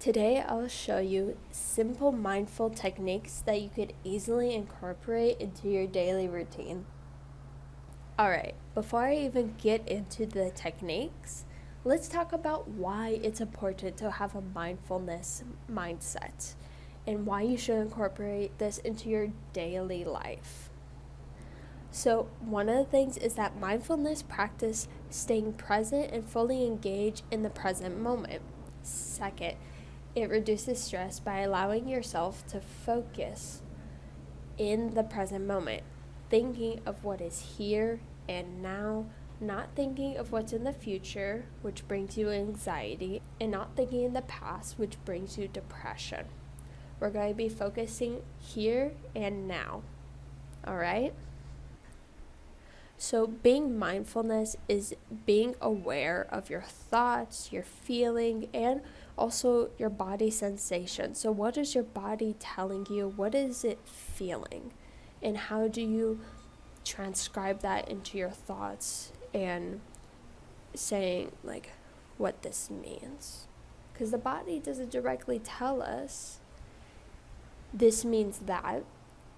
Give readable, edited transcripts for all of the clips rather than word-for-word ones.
Today I'll show you simple mindful techniques that you could easily incorporate into your daily routine. Alright, before I even get into the techniques, let's talk about why it's important to have a mindfulness mindset and why you should incorporate this into your daily life. So, one of the things is that mindfulness practice staying present and fully engaged in the present moment. Second, it reduces stress by allowing yourself to focus in the present moment, thinking of what is here and now, not thinking of what's in the future, which brings you anxiety, and not thinking in the past, which brings you depression. We're going to be focusing here and now. All right? So being mindfulness is being aware of your thoughts, your feeling, and also your body sensation. So what is your body telling you? What is it feeling? And how do you transcribe that into your thoughts and saying like what this means? Because the body doesn't directly tell us this means that,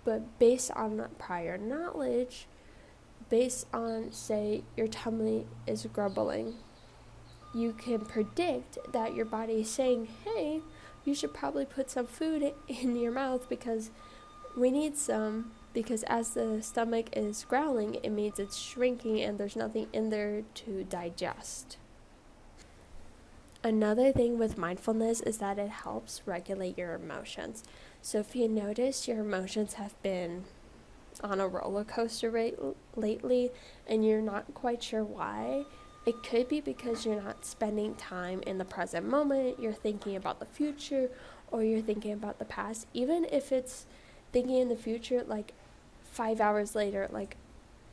but based on prior knowledge, based on, say, your tummy is grumbling, you can predict that your body is saying, hey, you should probably put some food in your mouth because we need some, because as the stomach is growling, it means it's shrinking and there's nothing in there to digest. Another thing with mindfulness is that it helps regulate your emotions. So if you notice your emotions have been on a roller coaster lately and you're not quite sure why, it could be because you're not spending time in the present moment. You're thinking about the future or you're thinking about the past. Even if it's thinking in the future, like 5 hours later, like,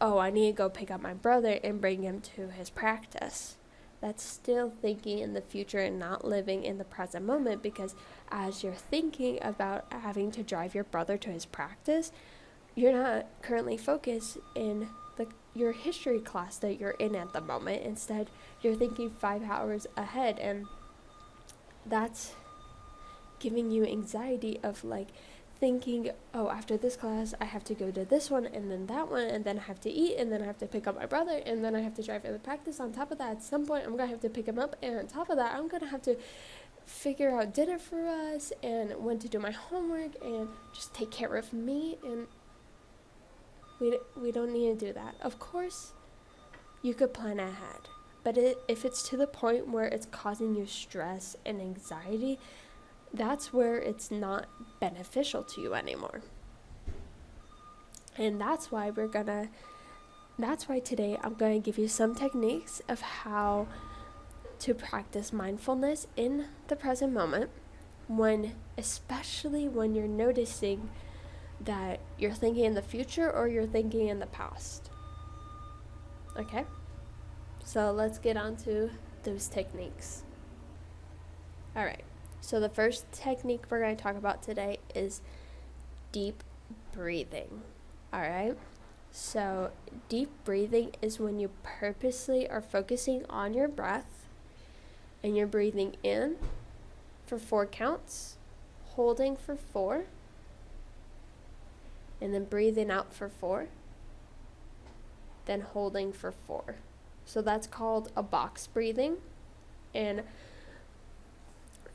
oh, I need to go pick up my brother and bring him to his practice. That's still thinking in the future and not living in the present moment, because as you're thinking about having to drive your brother to his practice, you're not currently focused in your history class that you're in at the moment. Instead, you're thinking 5 hours ahead, and that's giving you anxiety of like thinking, oh, after this class, I have to go to this one, and then that one, and then I have to eat, and then I have to pick up my brother, and then I have to drive to the practice. On top of that, at some point, I'm going to have to pick him up, and on top of that, I'm going to have to figure out dinner for us, and when to do my homework, and just take care of me, and we don't need to do that. Of course, you could plan ahead, but if it's to the point where it's causing you stress and anxiety, that's where it's not beneficial to you anymore. And that's why today I'm going to give you some techniques of how to practice mindfulness in the present moment, especially when you're noticing that you're thinking in the future or you're thinking in the past. Okay? So let's get on to those techniques. Alright, so the first technique we're going to talk about today is deep breathing. Alright? So deep breathing is when you purposely are focusing on your breath and you're breathing in for 4 counts, holding for 4, and then breathing out for 4, then holding for 4. So that's called a box breathing. And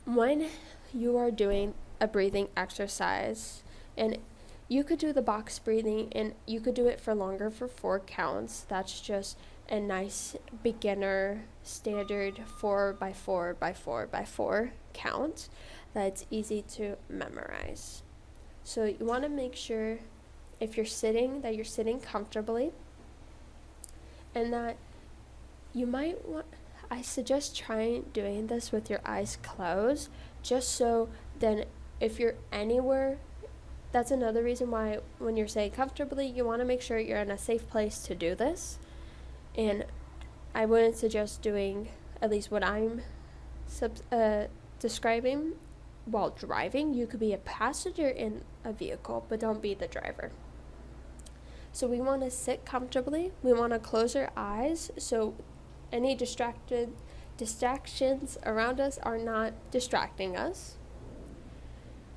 when you are doing a breathing exercise, and you could do the box breathing and you could do it for longer, for 4 counts. That's just a nice beginner standard 4x4x4x4 count that's easy to memorize. So you want to make sure if you're sitting, that you're sitting comfortably, and that you might I suggest trying doing this with your eyes closed, just so then if you're anywhere, that's another reason why when you're saying comfortably, you want to make sure you're in a safe place to do this. And I wouldn't suggest doing, at least what I'm describing, while driving. You could be a passenger in a vehicle, but don't be the driver. So we want to sit comfortably. We want to close our eyes, so any distracted distractions around us are not distracting us.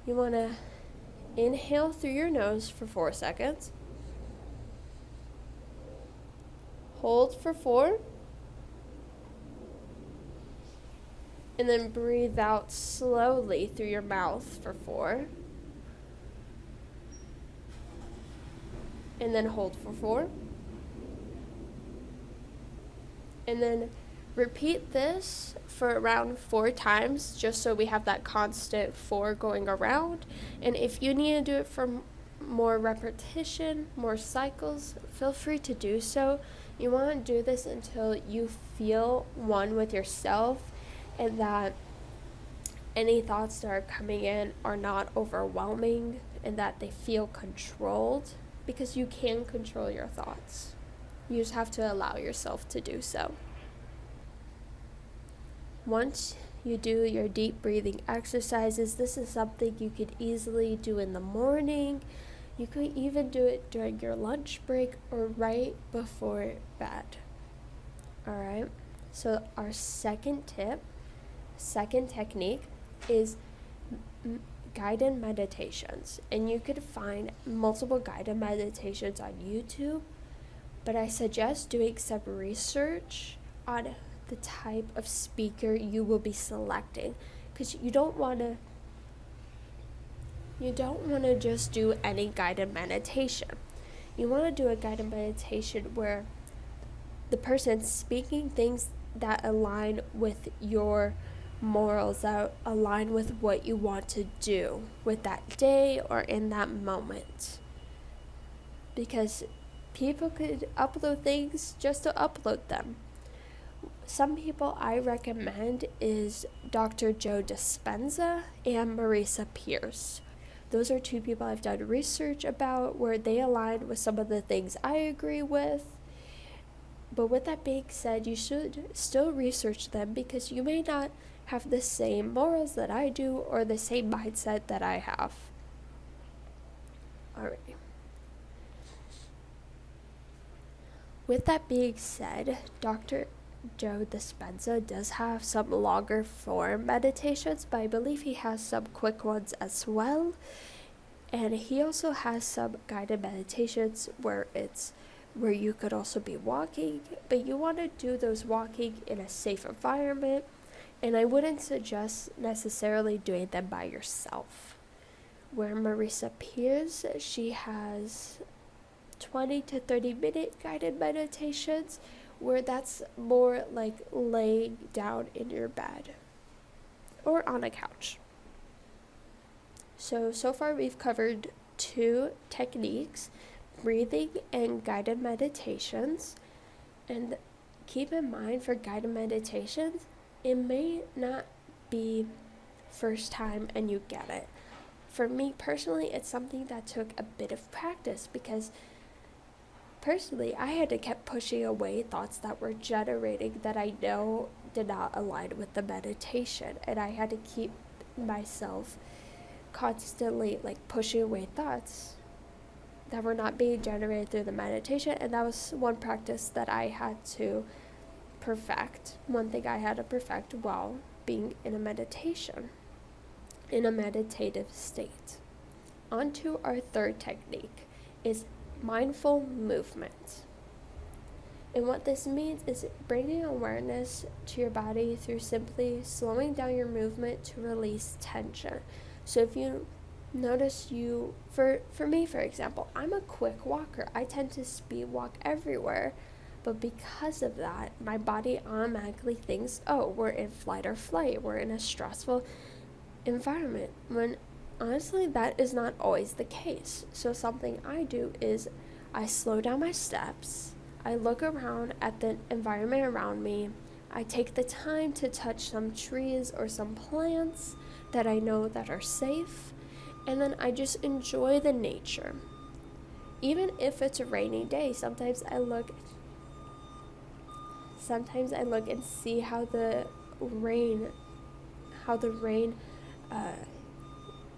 You want to inhale through your nose for 4 seconds. Hold for 4. And then breathe out slowly through your mouth for 4. And then hold for 4. And then repeat this for around 4 times, just so we have that constant 4 going around. And if you need to do it for more repetition, more cycles, feel free to do so. You want to do this until you feel one with yourself, and that any thoughts that are coming in are not overwhelming, and that they feel controlled, because you can control your thoughts. You just have to allow yourself to do so. Once you do your deep breathing exercises, this is something you could easily do in the morning. You could even do it during your lunch break or right before bed. Alright, so our second technique is guided meditations. And you could find multiple guided meditations on YouTube, but I suggest doing some research on the type of speaker you will be selecting, because you don't want to just do any guided meditation. You want to do a guided meditation where the person's speaking things that align with your morals, that align with what you want to do with that day or in that moment. Because people could upload things just to upload them. Some people I recommend is Dr. Joe Dispenza and Marisa Peerce. Those are 2 people I've done research about where they align with some of the things I agree with. But with that being said, you should still research them, because you may not have the same morals that I do or the same mindset that I have. Alright. With that being said, Dr. Joe Dispenza does have some longer form meditations, but I believe he has some quick ones as well. And he also has some guided meditations where you could also be walking, but you want to do those walking in a safe environment, and I wouldn't suggest necessarily doing them by yourself. Where Marisa Peerce, she has 20 to 30 minute guided meditations, where that's more like laying down in your bed or on a couch. So far we've covered 2 techniques, breathing and guided meditations. And keep in mind, for guided meditations, it may not be first time and you get it. For me personally, it's something that took a bit of practice, because personally, I had to keep pushing away thoughts that were generating that I know did not align with the meditation, and I had to keep myself constantly pushing away thoughts that were not being generated through the meditation. And that was one practice that I had to perfect, one thing I had to perfect while being in a meditation, in a meditative state. On to our third technique is mindful movement. And what this means is bringing awareness to your body through simply slowing down your movement to release tension. So if you notice, for me, for example, I'm a quick walker. I tend to speed walk everywhere, but because of that, my body automatically thinks, oh, we're in flight or flight, we're in a stressful environment, when honestly that is not always the case. So something I do is I slow down my steps, I look around at the environment around me, I take the time to touch some trees or some plants that I know that are safe, and then I just enjoy the nature. Even if it's a rainy day, sometimes I look and see how the rain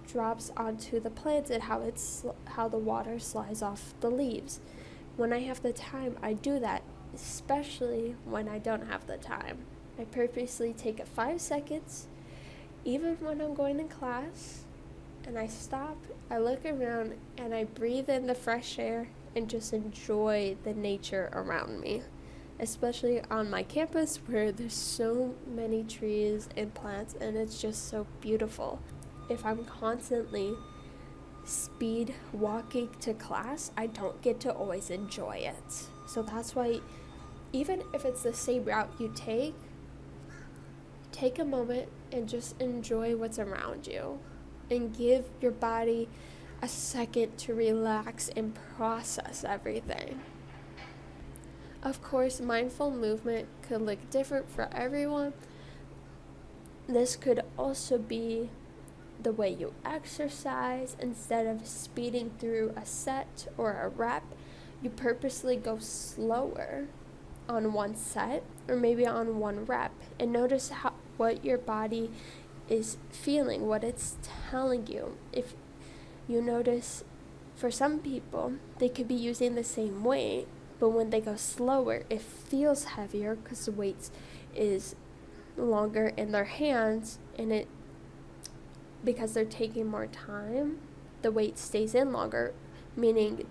drops onto the plants, and how the water slides off the leaves. When I have the time, I do that, especially when I don't have the time. I purposely take 5 seconds, even when I'm going to class, and I stop, I look around, and I breathe in the fresh air and just enjoy the nature around me, especially on my campus where there's so many trees and plants, and it's just so beautiful. If I'm constantly speed walking to class, I don't get to always enjoy it. So that's why, even if it's the same route you take a moment and just enjoy what's around you and give your body a second to relax and process everything. Of course, mindful movement could look different for everyone. This could also be the way you exercise. Instead of speeding through a set or a rep, you purposely go slower on one set or maybe on one rep, and notice what your body is feeling, what it's telling you. If you notice, for some people, they could be using the same weight, but when they go slower, it feels heavier because the weight is longer in their hands, and because they're taking more time, the weight stays in longer, meaning,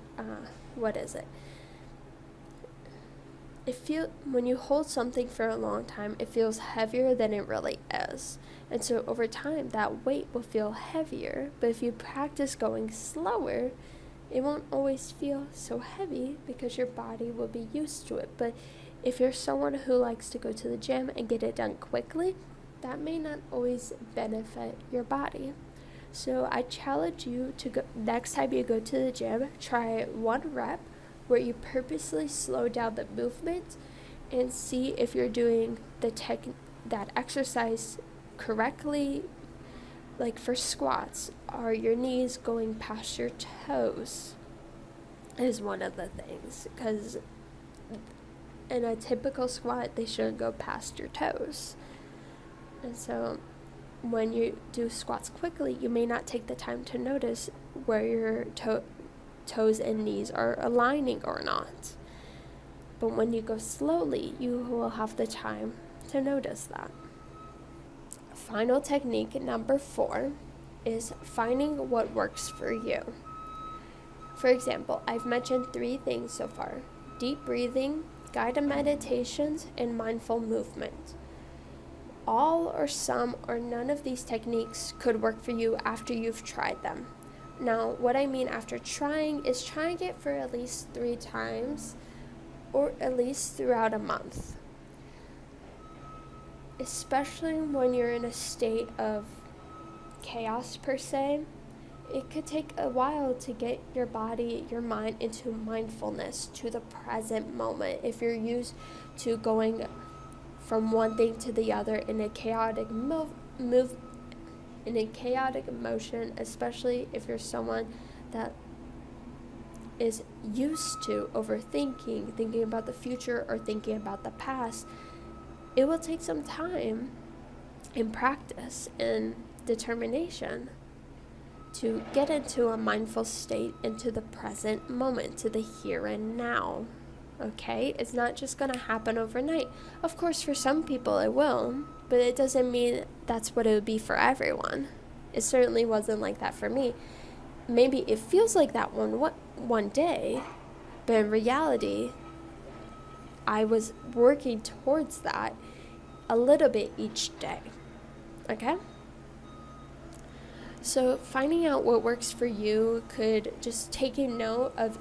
when you hold something for a long time, it feels heavier than it really is. And so over time, that weight will feel heavier. But if you practice going slower, it won't always feel so heavy because your body will be used to it. But if you're someone who likes to go to the gym and get it done quickly, that may not always benefit your body. So I challenge you to go, next time you go to the gym, try one rep where you purposely slow down the movement and see if you're doing that exercise correctly. Like for squats, are your knees going past your toes is one of the things, because in a typical squat they shouldn't go past your toes. And so when you do squats quickly, you may not take the time to notice where your toes and knees are aligning or not. But when you go slowly, you will have the time to notice that. Final technique number 4 is finding what works for you. For example, I've mentioned 3 things so far: deep breathing, guided meditations, and mindful movement. All or some or none of these techniques could work for you after you've tried them. Now, what I mean after trying is trying it for at least 3 times, or at least throughout a month. Especially when you're in a state of chaos per se, it could take a while to get your body, your mind into mindfulness, to the present moment. If you're used to going from one thing to the other in a chaotic motion, especially if you're someone that is used to overthinking, thinking about the future or thinking about the past, it will take some time and practice and determination to get into a mindful state, into the present moment, to the here and now. Okay? It's not just going to happen overnight. Of course, for some people it will, but it doesn't mean that's what it would be for everyone. It certainly wasn't like that for me. Maybe it feels like that one day, but in reality, I was working towards that a little bit each day. Okay? So finding out what works for you could just take a note of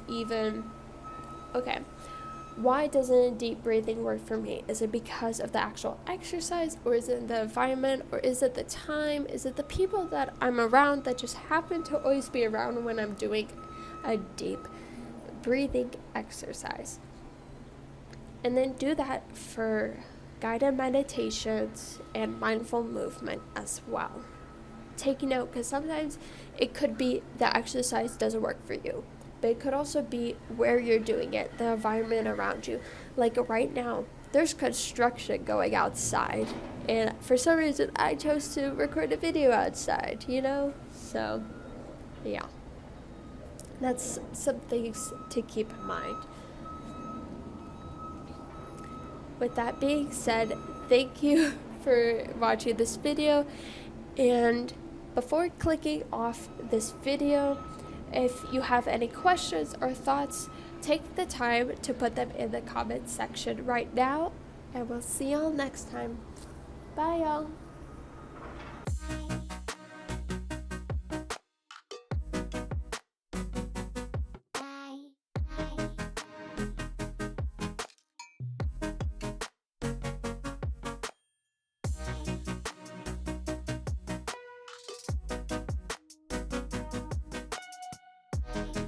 why doesn't deep breathing work for me? Is it because of the actual exercise, or is it the environment, or is it the time? Is it the people that I'm around that just happen to always be around when I'm doing a deep breathing exercise? And then do that for guided meditations and mindful movement as well. Take note, because sometimes it could be the exercise doesn't work for you, but it could also be where you're doing it, the environment around you. Like right now, there's construction going outside, and for some reason I chose to record a video outside, So, yeah. That's some things to keep in mind. With that being said, thank you for watching this video. And before clicking off this video, if you have any questions or thoughts, take the time to put them in the comments section right now, and we'll see y'all next time. Bye, y'all.